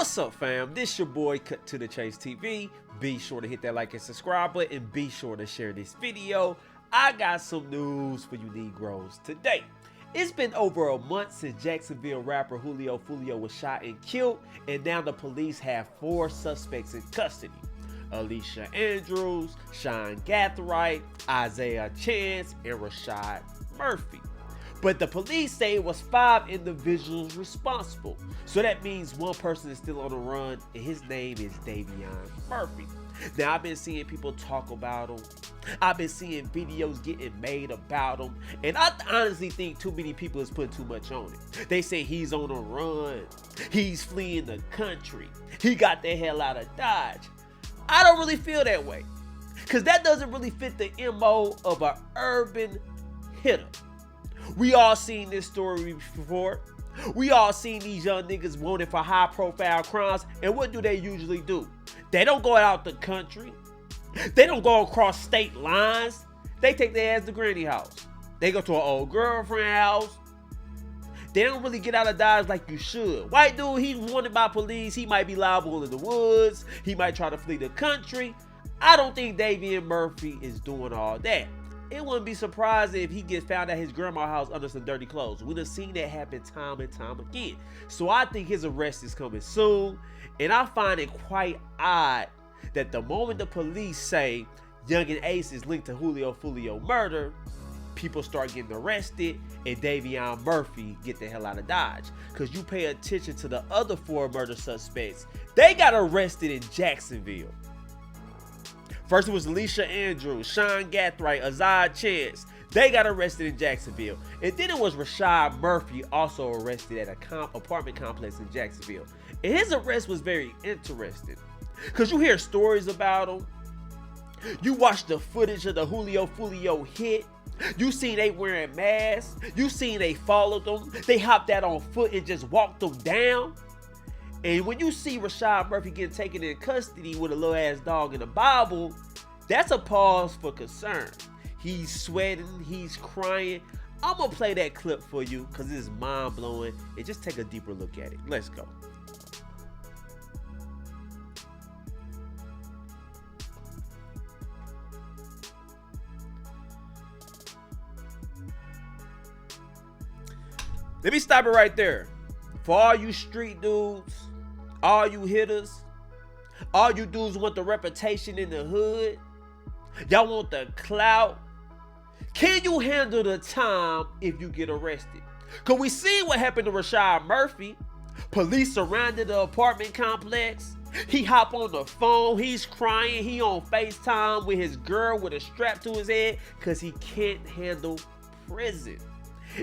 What's up, fam? This your boy Cut to the Chase TV. Be sure to hit that like and subscribe button and be sure to share this video. I got some news for you Negroes today. It's been over a month since Jacksonville rapper Julio Foolio was shot and killed, and now the police have 4 suspects in custody. Alicia Andrews, Sean Gathright, Isaiah Chance, and Rashad Murphy. But the police say it was 5 individuals responsible. So that means one person is still on the run, and his name is Yungeen Murphy. Now, I've been seeing people talk about him. I've been seeing videos getting made about him. And I honestly think too many people is putting too much on it. They say he's on a run. He's fleeing the country. He got the hell out of Dodge. I don't really feel that way, because that doesn't really fit the MO of an urban hitter. We all seen this story before. We all seen these young niggas wanted for high profile crimes, and what do they usually do? They don't go out the country. They don't go across state lines. They take their ass to granny house. They go to an old girlfriend house. They don't really get out of Dodge like you should. White dude, he's wanted by police. He might be liable in the woods. He might try to flee the country. I don't think Yungeen Murphy is doing all that. It wouldn't be surprising if he gets found at his grandma's house under some dirty clothes. We've seen that happen time and time again. So I think his arrest is coming soon. And I find it quite odd that the moment the police say Yungeen Ace is linked to Julio Foolio murder, people start getting arrested and Yungeen Murphy get the hell out of Dodge. Because you pay attention to the other 4 murder suspects. They got arrested in Jacksonville. First it was Alicia Andrews, Sean Gathright, Isaiah Chance. They got arrested in Jacksonville. And then it was Rashad Murphy also arrested at a apartment complex in Jacksonville. And his arrest was very interesting, because you hear stories about him. You watch the footage of the Julio Foolio hit. You seen they wearing masks. You seen they followed them. They hopped out on foot and just walked them down. And when you see Rashad Murphy getting taken in custody with a little ass dog in a Bible, that's a pause for concern. He's sweating, he's crying. I'm gonna play that clip for you because it's mind blowing, and just take a deeper look at it. Let's go. Let me stop it right there. For all you street dudes, all you hitters, all you dudes want the reputation in the hood, y'all want the clout. Can you handle the time if you get arrested? Because we see what happened to Rashad Murphy. Police surrounded the apartment complex. He hop on the phone, he's crying, he on FaceTime with his girl with a strap to his head because he can't handle prison.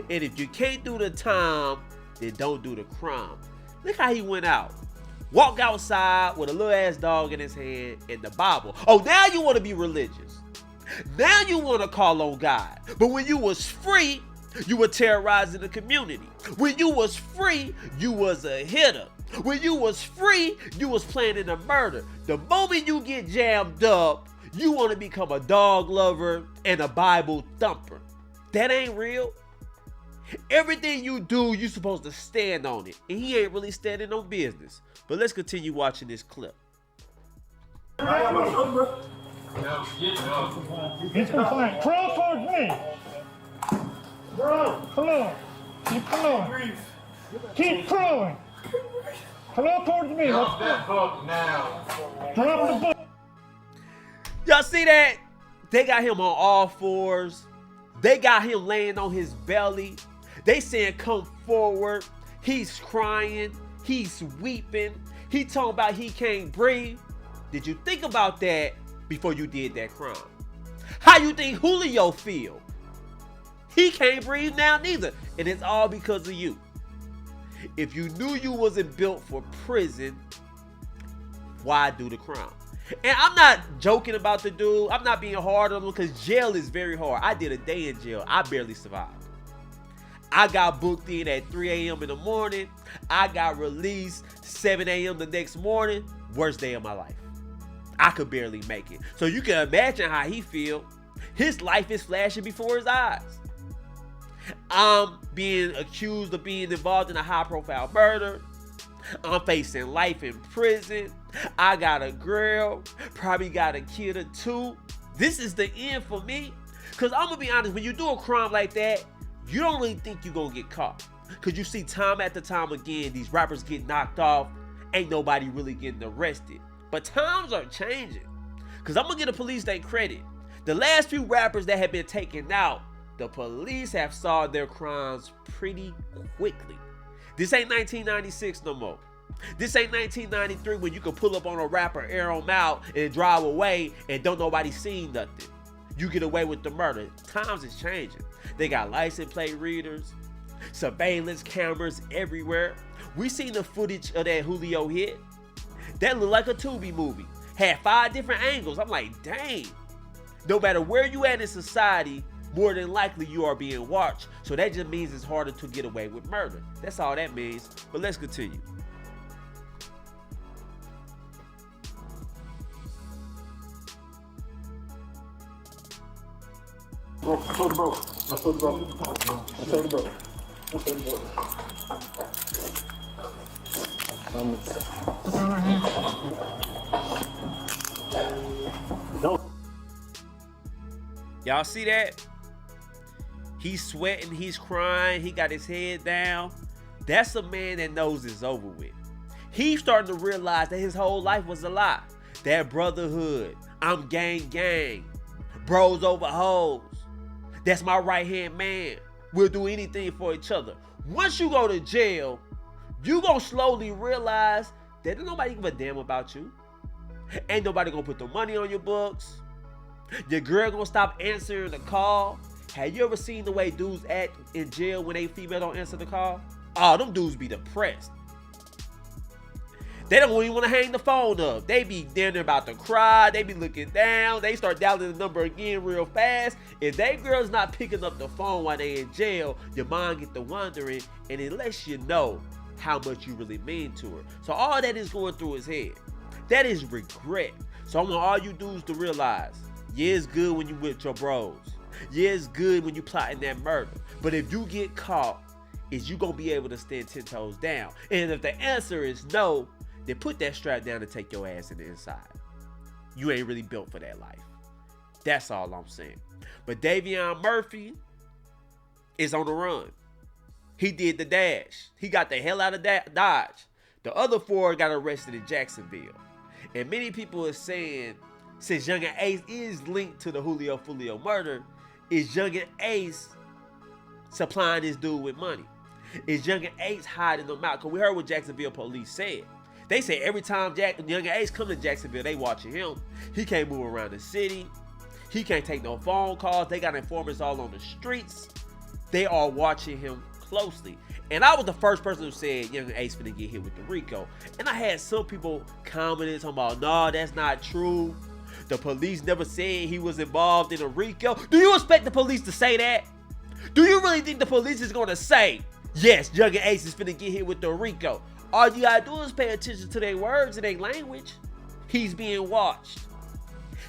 And if you can't do the time, then don't do the crime. Look how he went out. Walk outside with a little ass dog in his hand and the Bible. Oh, now you want to be religious. Now you want to call on God. But when you was free, you were terrorizing the community. When you was free, you was a hitter. When you was free, you was planning a murder. The moment you get jammed up, you want to become a dog lover and a Bible thumper. That ain't real. Everything you do, you supposed to stand on it. And he ain't really standing on business. But let's continue watching this clip. He's complain. Crawl towards me. Bro. Come on. Keep crawling. Keep crawling. Crawl towards me. Drop that book now. Drop the book. Y'all see that? They got him on all 4s. They got him laying on his belly. They saying come forward. He's crying. He's weeping. He talking about he can't breathe. Did you think about that before you did that crime? How you think Julio feel? He can't breathe now neither. And it's all because of you. If you knew you wasn't built for prison, why do the crime? And I'm not joking about the dude. I'm not being hard on him, because jail is very hard. I did a day in jail. I barely survived. I got booked in at 3 a.m. in the morning. I got released 7 a.m. the next morning. Worst day of my life. I could barely make it. So you can imagine how he feel. His life is flashing before his eyes. I'm being accused of being involved in a high-profile murder. I'm facing life in prison. I got a girl, probably got a kid or two. This is the end for me. Because I'm going to be honest, when you do a crime like that, you don't really think you're going to get caught. Because you see time after time again, these rappers get knocked off. Ain't nobody really getting arrested. But times are changing. Because I'm going to give the police their credit. The last few rappers that have been taken out, the police have solved their crimes pretty quickly. This ain't 1996 no more. This ain't 1993 when you can pull up on a rapper, air them out, and drive away and don't nobody see nothing. You get away with the murder. Times is changing. They got license plate readers, surveillance cameras everywhere. We seen the footage of that Julio hit. That looked like a Tubi movie. Had 5 different angles. I'm like, dang. No matter where you at in society, more than likely you are being watched. So that just means it's harder to get away with murder. That's all that means. But let's continue. Bro, I told the bro. I told the bro. I told the bro. I told the bro. No. Y'all see that? He's sweating, he's crying, he got his head down. That's a man that knows it's over with. He's starting to realize that his whole life was a lie. That brotherhood, I'm gang, bros over hoes. That's my right-hand man. We'll do anything for each other. Once you go to jail, you gonna slowly realize that ain't nobody give a damn about you. Ain't nobody gonna put the money on your books. Your girl gonna stop answering the call. Have you ever seen the way dudes act in jail when they female don't answer the call? Oh, them dudes be depressed. They don't even want to hang the phone up. They be down there about to cry. They be looking down. They start dialing the number again real fast. If that girl's not picking up the phone while they in jail, your mind get to wondering, and it lets you know how much you really mean to her. So all that is going through his head. That is regret. So I want all you dudes to realize, yeah, it's good when you with your bros. Yeah, it's good when you plotting that murder. But if you get caught, is you gonna be able to stand 10 toes down? And if the answer is no, then put that strap down and take your ass in the inside. You ain't really built for that life. That's all I'm saying. But Davion Murphy is on the run. He did the dash. He got the hell out of Dodge. The other 4 got arrested in Jacksonville. And many people are saying, since Yungeen Ace is linked to the Julio Foolio murder, is Yungeen Ace supplying this dude with money? Is Yungeen Ace hiding them out? Because we heard what Jacksonville police said. They say every time Yungeen Ace come to Jacksonville, they watching him. He can't move around the city. He can't take no phone calls. They got informers all on the streets. They are watching him closely. And I was the first person who said Yungeen Ace finna get hit with the RICO. And I had some people commenting talking about, no, that's not true. The police never said he was involved in a RICO. Do you expect the police to say that? Do you really think the police is gonna say, yes, Yungeen Ace is finna get hit with the RICO? All you gotta do is pay attention to their words and their language. He's being watched.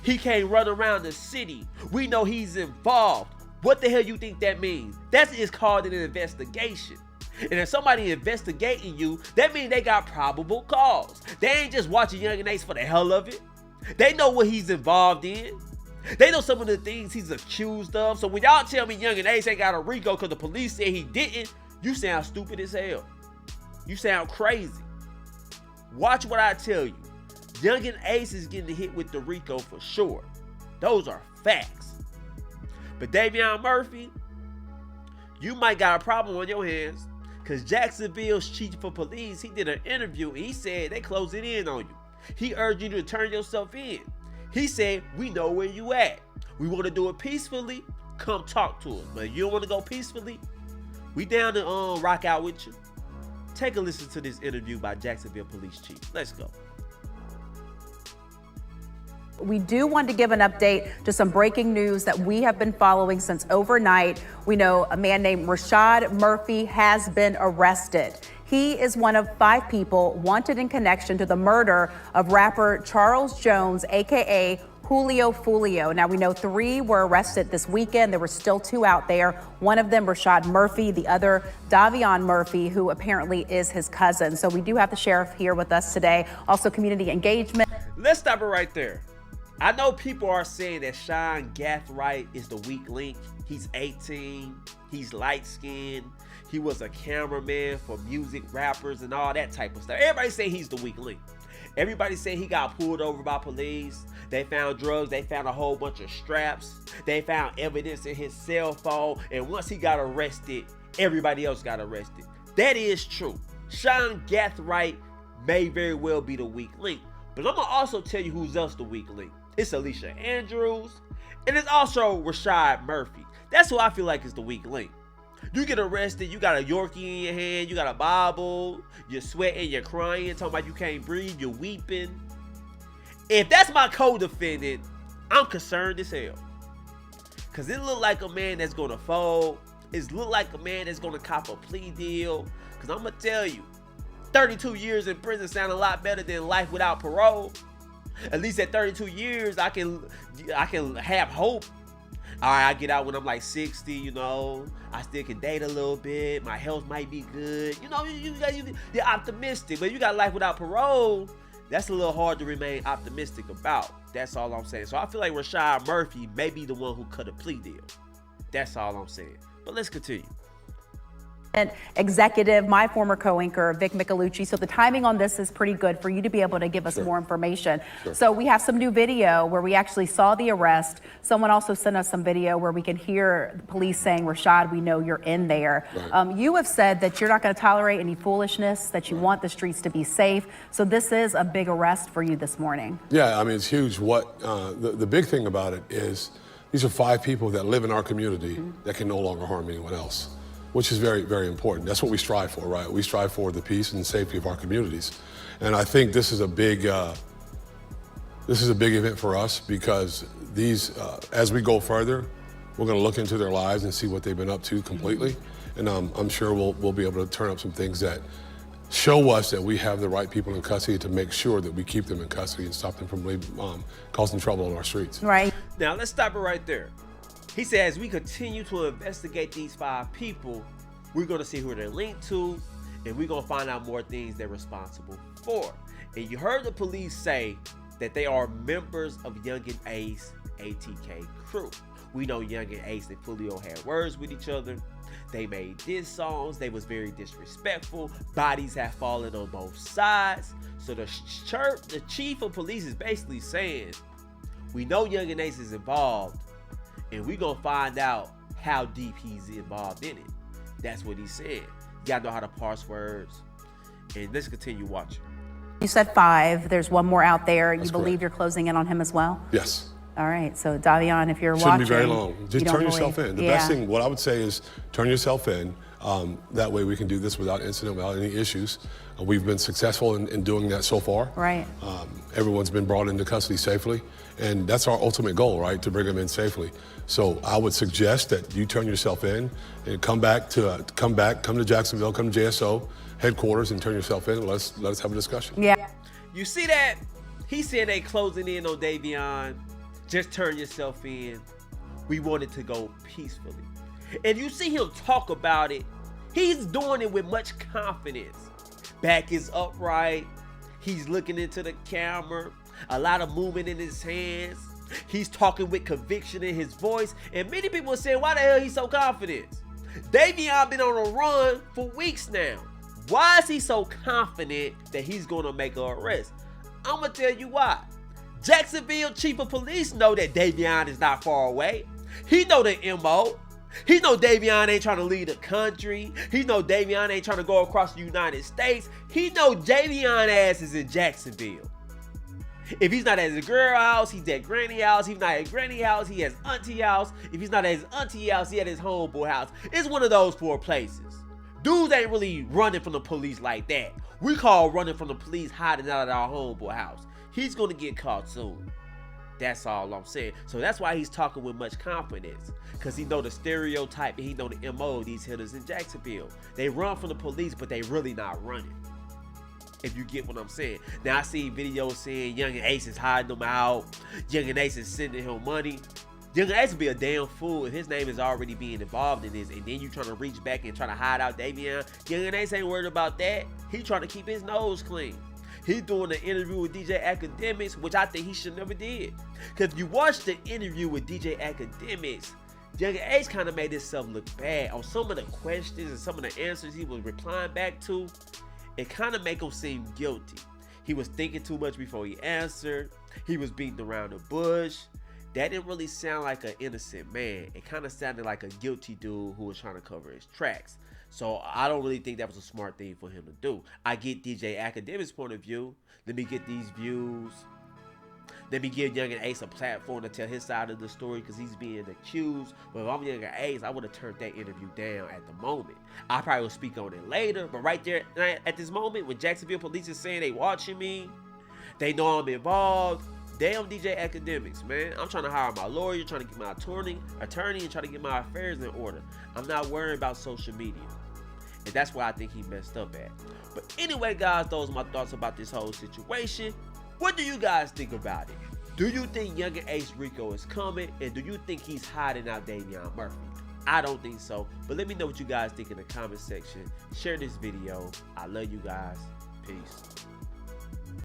He can't run around the city. We know he's involved. What the hell you think that means? That is called an investigation. And if somebody investigating you, that means they got probable cause. They ain't just watching Yungeen Ace for the hell of it. They know what he's involved in. They know some of the things he's accused of. So when y'all tell me Yungeen Ace ain't got a RICO because the police said he didn't, you sound stupid as hell. You sound crazy. Watch what I tell you. Yungeen Ace is getting hit with the RICO for sure. Those are facts. But Davion Murphy, you might got a problem on your hands, because Jacksonville's chief of police, he did an interview and he said they closing in on you. He urged you to turn yourself in. He said, we know where you at. We want to do it peacefully. Come talk to us. But if you don't want to go peacefully, we down to rock out with you. Take a listen to this interview by Jacksonville Police Chief. Let's go. We do want to give an update to some breaking news that we have been following since overnight. We know a man named Rashad Murphy has been arrested. He is one of 5 people wanted in connection to the murder of rapper Charles Jones, aka Julio Foolio. Now, we know 3 were arrested this weekend. There were still 2 out there. One of them, Rashad Murphy, the other, Davion Murphy, who apparently is his cousin. So we do have the sheriff here with us today. Also, community engagement. Let's stop it right there. I know people are saying that Sean Gathright is the weak link. He's 18. He's light-skinned. He was a cameraman for music, rappers, and all that type of stuff. Everybody say he's the weak link. Everybody say he got pulled over by police. They found drugs. They found a whole bunch of straps. They found evidence in his cell phone. And once he got arrested, everybody else got arrested. That is true. Sean Gathright may very well be the weak link. But I'm going to also tell you who's else the weak link. It's Alicia Andrews. And it's also Rashad Murphy. That's who I feel like is the weak link. You get arrested, you got a Yorkie in your hand, you got a Bible, you're sweating, you're crying, talking about you can't breathe, you're weeping. If that's my co-defendant, I'm concerned as hell. Because it look like a man that's going to fold. It look like a man that's going to cop a plea deal. Because I'm going to tell you, 32 years in prison sound a lot better than life without parole. At least at 32 years, I can have hope. All right, I get out when I'm like 60, you know. I still can date a little bit. My health might be good. You know, you're optimistic. But you got life without parole, that's a little hard to remain optimistic about. That's all I'm saying. So I feel like Rashad Murphy may be the one who cut a plea deal. That's all I'm saying. But let's continue. Executive, my former co-anchor, Vic Michelucci. So the timing on this is pretty good for you to be able to give us more information. So we have some new video where we actually saw the arrest. Someone also sent us some video where we can hear the police saying, Rashad, we know you're in there. You have said that you're not going to tolerate any foolishness, that you want the streets to be safe. So this is a big arrest for you this morning. Yeah, I mean, it's huge. What the big thing about it is these are 5 people that live in our community that can no longer harm anyone else, which is very, very important. That's what we strive for, right? We strive for the peace and safety of our communities. And I think this is a big event for us because these, as we go further, we're gonna look into their lives and see what they've been up to completely. And I'm sure we'll be able to turn up some things that show us that we have the right people in custody to make sure that we keep them in custody and stop them from causing trouble on our streets. Right. Now let's stop it right there. He said, as we continue to investigate these 5 people, we're going to see who they're linked to, and we're going to find out more things they're responsible for. And you heard the police say that they are members of Yungeen Ace ATK crew. We know Yungeen Ace and Julio had words with each other. They made diss songs. They was very disrespectful. Bodies have fallen on both sides. So the chief of police is basically saying, we know Yungeen Ace is involved, and we're going to find out how deep he's involved in it. That's what he said. You got to know how to parse words. And let's continue watching. You said 5. There's one more out there. That's you believe correct. You're closing in on him as well? Yes. All right. So, Davion, if you're Shouldn't watching. be very long. Just turn yourself in. The best thing, what I would say is turn yourself in. That way we can do this without incident, without any issues. We've been successful in doing that so far. Right. Everyone's been brought into custody safely. And that's our ultimate goal, right? To bring them in safely. So I would suggest that you turn yourself in and come to Jacksonville, come to JSO headquarters and turn yourself in. Let us have a discussion. Yeah. You see that? He said they closing in on Davion. Just turn yourself in. We want it to go peacefully. And you see him talk about it. He's doing it with much confidence. Back is upright. He's looking into the camera. A lot of movement in his hands. He's talking with conviction in his voice. And many people are saying, why the hell he's so confident? Davion been on a run for weeks now. Why is he so confident that he's going to make an arrest? I'm going to tell you why. Jacksonville chief of police know that Davion is not far away. He know the MO. He know Davion ain't trying to leave the country. He know Davion ain't trying to go across the United States. He know Davion ass is in Jacksonville. If he's not at his girl house, he's at granny house. If he's not at granny house, he has auntie house. If he's not at his auntie house, he at his homeboy house. It's one of those 4 places. Dudes ain't really running from the police like that. We call running from the police hiding out at our homeboy house. He's going to get caught soon. That's all I'm saying. So that's why he's talking with much confidence. Because he know the stereotype and he know the MO of these hitters in Jacksonville. They run from the police, but they really not running. if you get what I'm saying. Now, I see videos saying Yungeen Ace is hiding him out. Yungeen Ace is sending him money. Yungeen Ace would be a damn fool if his name is already being involved in this, and then you trying to reach back and trying to hide out Davion. Yungeen Ace ain't worried about that. He trying to keep his nose clean. He doing an interview with DJ Academics, which I think he should never did. Because if you watch the interview with DJ Academics, Yungeen Ace kind of made himself look bad on some of the questions and some of the answers he was replying back to. It kind of make him seem guilty. He was thinking too much before he answered. He was beating around the bush. That didn't really sound like an innocent man. It kind of sounded like a guilty dude who was trying to cover his tracks. So I don't really think that was a smart thing for him to do. I get DJ Academics' point of view. Let me get these views. Let me give Yungeen Ace a platform to tell his side of the story because he's being accused. But if I'm Yungeen Ace, I would have turned that interview down at the moment. I probably will speak on it later. But right there at this moment, when Jacksonville police is saying they watching me, they know I'm involved. Damn DJ Academics, man. I'm trying to hire my lawyer, trying to get my attorney, and trying to get my affairs in order. I'm not worrying about social media. And that's why I think he messed up at. But anyway, guys, those are my thoughts about this whole situation. What do you guys think about it? Do you think Yungeen Ace Rico is coming? And do you think he's hiding out Davion Murphy? I don't think so. But let me know what you guys think in the comment section. Share this video. I love you guys. Peace.